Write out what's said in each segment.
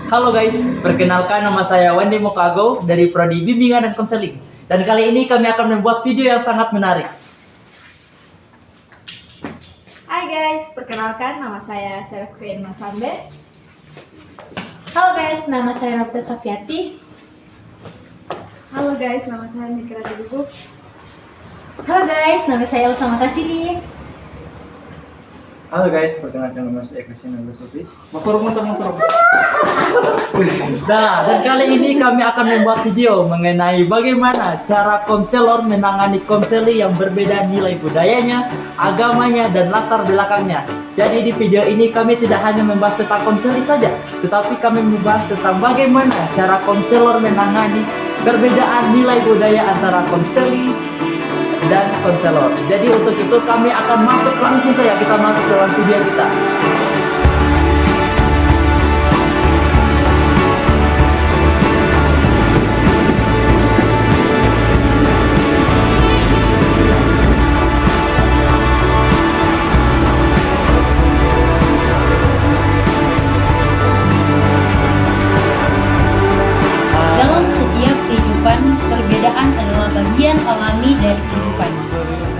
Halo guys, perkenalkan nama saya Wendy Mokago dari Prodi Bimbingan dan Konseling. Dan kali ini kami akan membuat video yang sangat menarik. Hai guys, perkenalkan nama saya Serafrian Masambe. Halo guys, nama saya Rapta Safiati. Halo guys, nama saya Mikra Debubu. Halo guys, nama saya Elsa Makasili. Halo guys, perkenalkan nama saya Christian Agustus. Masuk. Nah, dan kali ini kami akan membuat video mengenai bagaimana cara konselor menangani konseli yang berbeda nilai budayanya, agamanya, dan latar belakangnya. Jadi di video ini kami tidak hanya membahas tentang konseli saja, tetapi kami membahas tentang bagaimana cara konselor menangani perbedaan nilai budaya antara konseli dan konselor. Jadi untuk itu kami akan masuk langsung saja, kita masuk dalam video kita. Dalam setiap kehidupan, perbedaan adalah bagian alami dari kehidupan.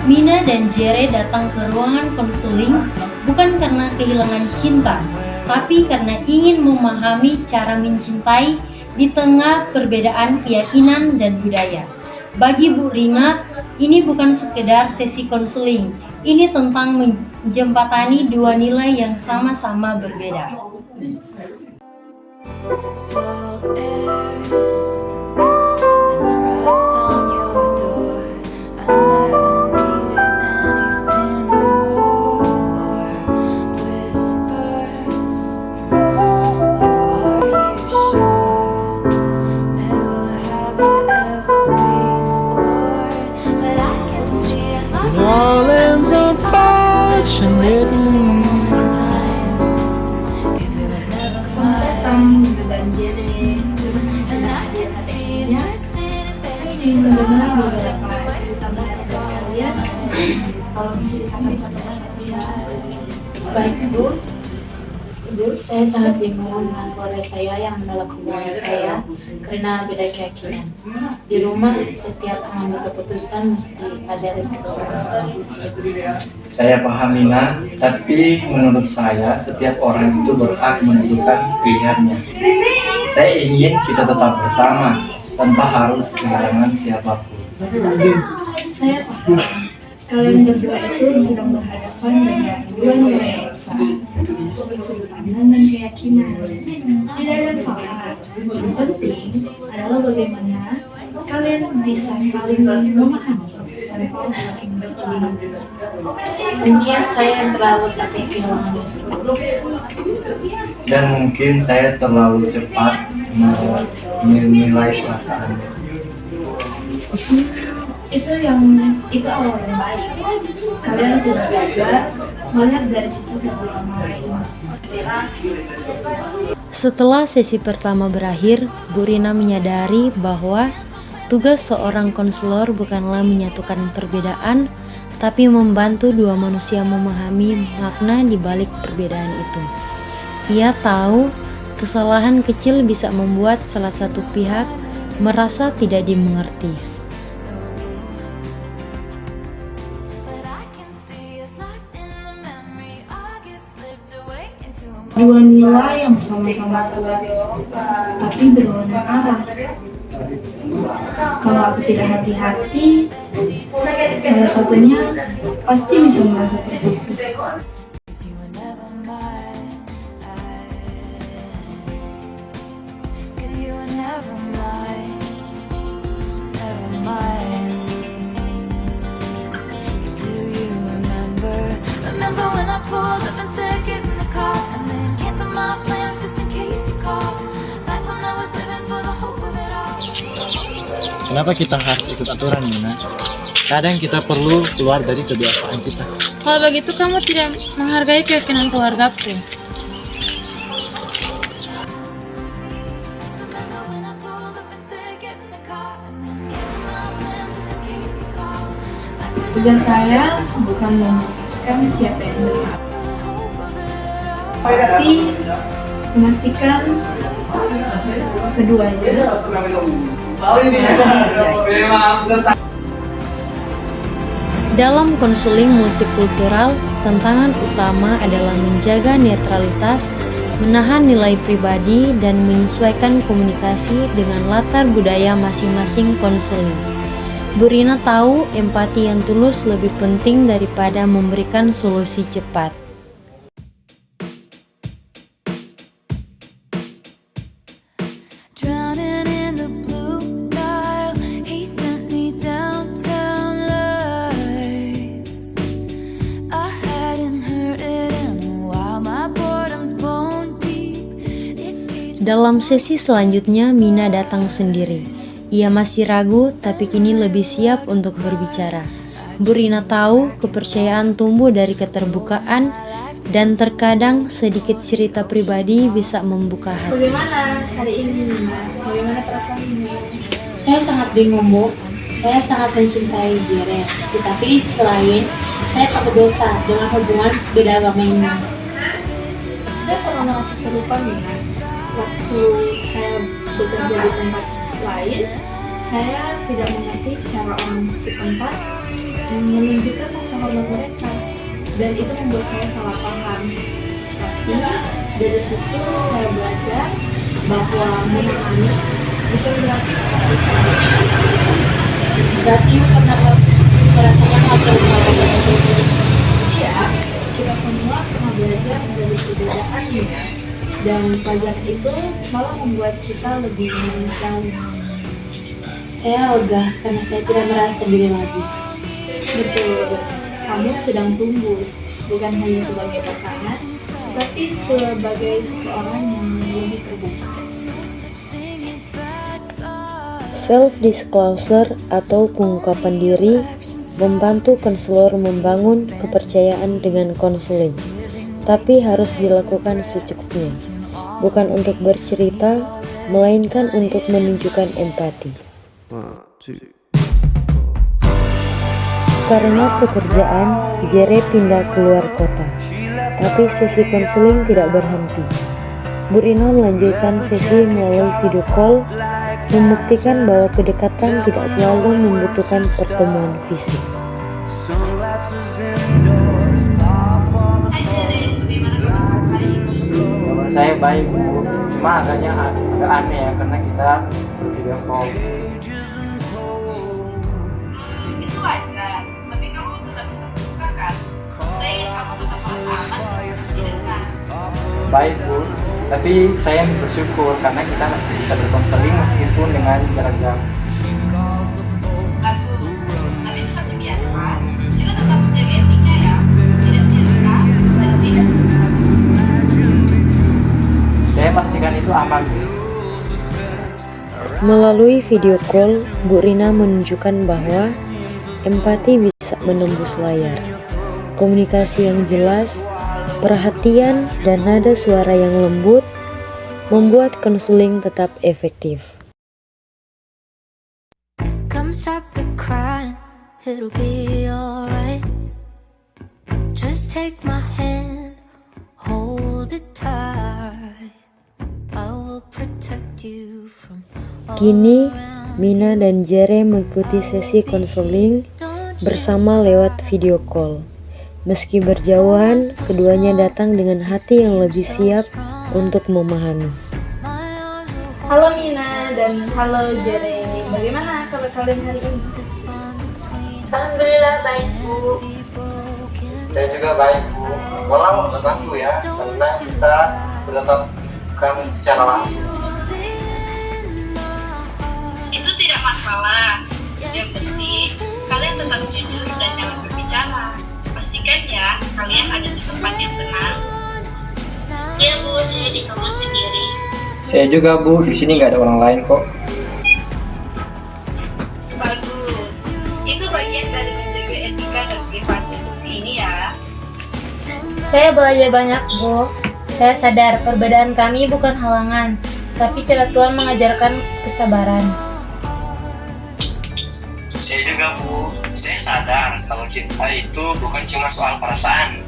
Mina dan Jere datang ke ruangan konseling bukan karena kehilangan cinta, tapi karena ingin memahami cara mencintai di tengah perbedaan keyakinan dan budaya. Bagi Bu Rina, ini bukan sekedar sesi konseling, ini tentang menjembatani dua nilai yang sama-sama berbeda. Salt air and the rust on your door. I never needed anything more. Whispers of are you sure? Never have I ever before, but I can see us lost New Orleans, unfortunately. Dan Jere And I can see us twisted and ingin mendengar beberapa cerita menarik dari kalian. Tolong ceritakan satu-satu. Baik Ibu, saya sangat bingung dengan keluarga saya yang menolak hubungan saya karena beda keyakinan. Di rumah setiap mengambil keputusan mesti ada restu orang tua. Saya paham Nina, tapi menurut saya setiap orang itu berhak menentukan pilihannya. Saya ingin kita tetap bersama tanpa harus kehilangan siapapun. Saya paham kalian berdua itu sedang berhadapan dengan dua nilai yang besar, sudut pandang dan keyakinan. Tidak ada yang salah. Yang penting adalah bagaimana kalian bisa saling memahami tanpa saling berkeliling. Mungkin saya yang terlalu takut kehilangan restu. Dan mungkin saya terlalu cepat menilai perasaan. Itu awal yang baik. Kalian sudah belajar melihat dari sisi satu sama lain. Setelah sesi pertama berakhir, Bu Rina menyadari bahwa tugas seorang konselor bukanlah menyatukan perbedaan, tapi membantu dua manusia memahami makna di balik perbedaan itu. Ia tahu kesalahan kecil bisa membuat salah satu pihak merasa tidak dimengerti. Dua nilai yang sama-sama kuat, tapi berwarna arah. Kalau aku tidak hati-hati, salah satunya pasti bisa merasa tersisih. Remember when I pulled up and said get in the car, and then cancel my plans just in case you call. Like when I was living for the hope of it all. Kenapa kita harus ikut aturan, Nina? Kadang kita perlu keluar dari kebiasaan kita. Kalau begitu kamu tidak menghargai keyakinan keluargaku. Remember when I pulled up and said get in the car, and then cancel my plans just in case you call. Like when Tugas saya bukan memutuskan siapa yang benar, tapi memastikan Keduanya Dalam konseling multikultural, tantangan utama adalah menjaga netralitas, menahan nilai pribadi, dan menyesuaikan komunikasi dengan latar budaya masing-masing konseling. Bu Rina tahu empati yang tulus lebih penting daripada memberikan solusi cepat. Drowning in the blue Nile, he sent me downtown lights. I hadn't heard it in a while, my boredom's bone deep. Dalam sesi selanjutnya, Mina datang sendiri. Ia masih ragu, tapi kini lebih siap untuk berbicara. Bu Rina tahu kepercayaan tumbuh dari keterbukaan, dan terkadang sedikit cerita pribadi bisa membuka hati. bagaimana hari ini, Nina? Bagaimana perasaan Nina? Saya sangat bingung, Bu. Saya sangat mencintai Jere, tetapi selain saya takut dosa dengan hubungan beda agama ini. Saya pernah merasa serupa, Nina. Waktu saya bekerja di tempat lain, saya tidak mengerti cara orang setempat menunjukkan rasa hormat mereka, dan itu membuat saya salah paham. Tapi dari situ saya belajar bahwa memahami bukan berarti harus Berarti Ibu pernah merasakan hal yang sama. Iya, kita semua pernah belajar dari perbedaan, Nina. Dan pelajaran itu malah membuat kita lebih manusiawi. Saya lega karena saya tidak merasa sendiri lagi. Betul, kamu sedang tumbuh, bukan hanya sebagai pasangan, tapi sebagai seseorang yang lebih terbuka. Self-disclosure atau pengungkapan diri membantu konselor membangun kepercayaan dengan konseling, tapi harus dilakukan secukupnya, bukan untuk bercerita, melainkan untuk menunjukkan empati. Karena pekerjaan, Jere pindah keluar kota, tapi sesi konseling tidak berhenti. Bu Rina melanjutkan sesi melalui video call, membuktikan bahwa kedekatan tidak selalu membutuhkan pertemuan fisik. Kalau saya baik, Bu. Cuma agak aneh ya karena kita video call. Itu wajar, tapi kamu tetap bisa terbuka kan? Saya ingin kamu tetap aman dan bersinergi. Baik, Bu. Tapi saya bersyukur karena kita masih bisa berkonseling meskipun dengan jarak jauh. Bagus, tapi seperti biasa, kita tetap menjaga etika ya. Tidak menyerah dan tidak Saya pastikan itu aman, Bu. Melalui video call, Bu Rina menunjukkan bahwa empati bisa menembus layar. Komunikasi yang jelas, perhatian, dan nada suara yang lembut membuat konseling tetap efektif. Come stop the crying, it'll be alright. Just take my hand, hold it tight. I will protect you from all Kini, around Mina dan Jere mengikuti sesi konseling bersama lewat video call. Meski berjauhan, keduanya datang dengan hati yang lebih siap untuk memahami. Halo Mina dan halo Jere, bagaimana kabar kalian hari ini? Alhamdulillah baik, Bu. Saya juga baik, Bu. Walau terganggu ya, karena kita bertatapkan secara langsung. Itu tidak masalah. Yang penting kalian tetap jujur dan jangan berbicara. Pastikan ya kalian ada di tempat yang tenang. Ya Bu, saya di kamar sendiri. Saya juga, Bu. Di sini nggak ada orang lain kok. Bagus. Itu bagian dari menjaga etika dan privasi sesi ini ya. Saya belajar banyak, Bu. Saya sadar perbedaan kami bukan halangan, tapi cara Tuhan mengajarkan kesabaran. Saya juga, Bu. Saya sadar kalau cinta itu bukan cuma soal perasaan,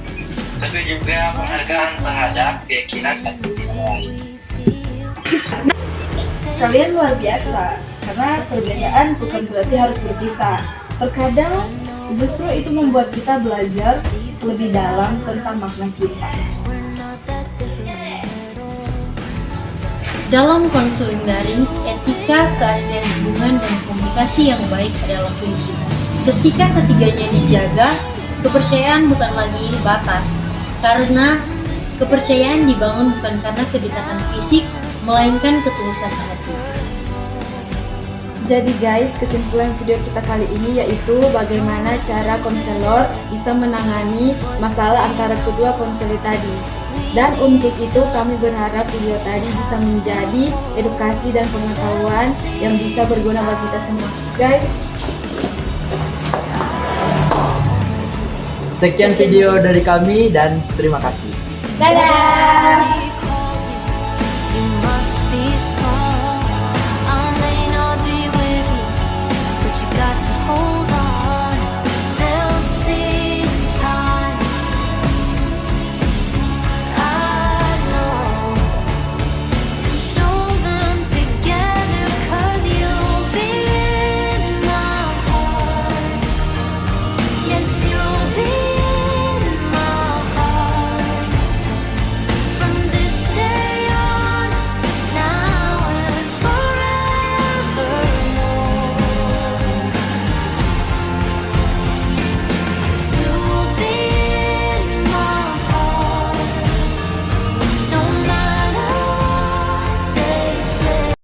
tapi juga penghargaan terhadap keyakinan satu sama lain. kalian luar biasa. Karena perbedaan bukan berarti harus berpisah. Terkadang justru itu membuat kita belajar lebih dalam tentang makna cinta. Dalam konseling daring, etika, keaslian hubungan, dan komunikasi yang baik adalah kunci. Ketika ketiganya dijaga, kepercayaan bukan lagi batas. Karena kepercayaan dibangun bukan karena kedekatan fisik, melainkan ketulusan hati. Jadi guys, kesimpulan video kita kali ini yaitu bagaimana cara konselor bisa menangani masalah antara kedua konselor tadi. Dan untuk itu kami berharap video tadi bisa menjadi edukasi dan pengetahuan yang bisa berguna bagi kita semua. Guys, Sekian video dari kami dan terima kasih. dadah!